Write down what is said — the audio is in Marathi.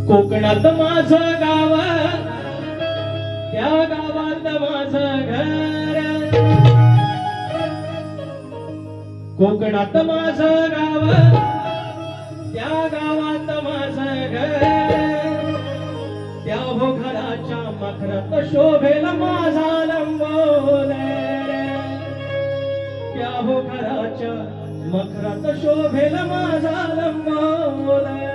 कोकणात माझं गाव, त्या गावात माझं घर. कोकणात माझं गाव, त्या गावात माझं घर. त्या हो घराच्या मखरात शोभेल माझा लंबोदर. त्या हो घराच्या मखरात शोभेल माझा लंबोदर.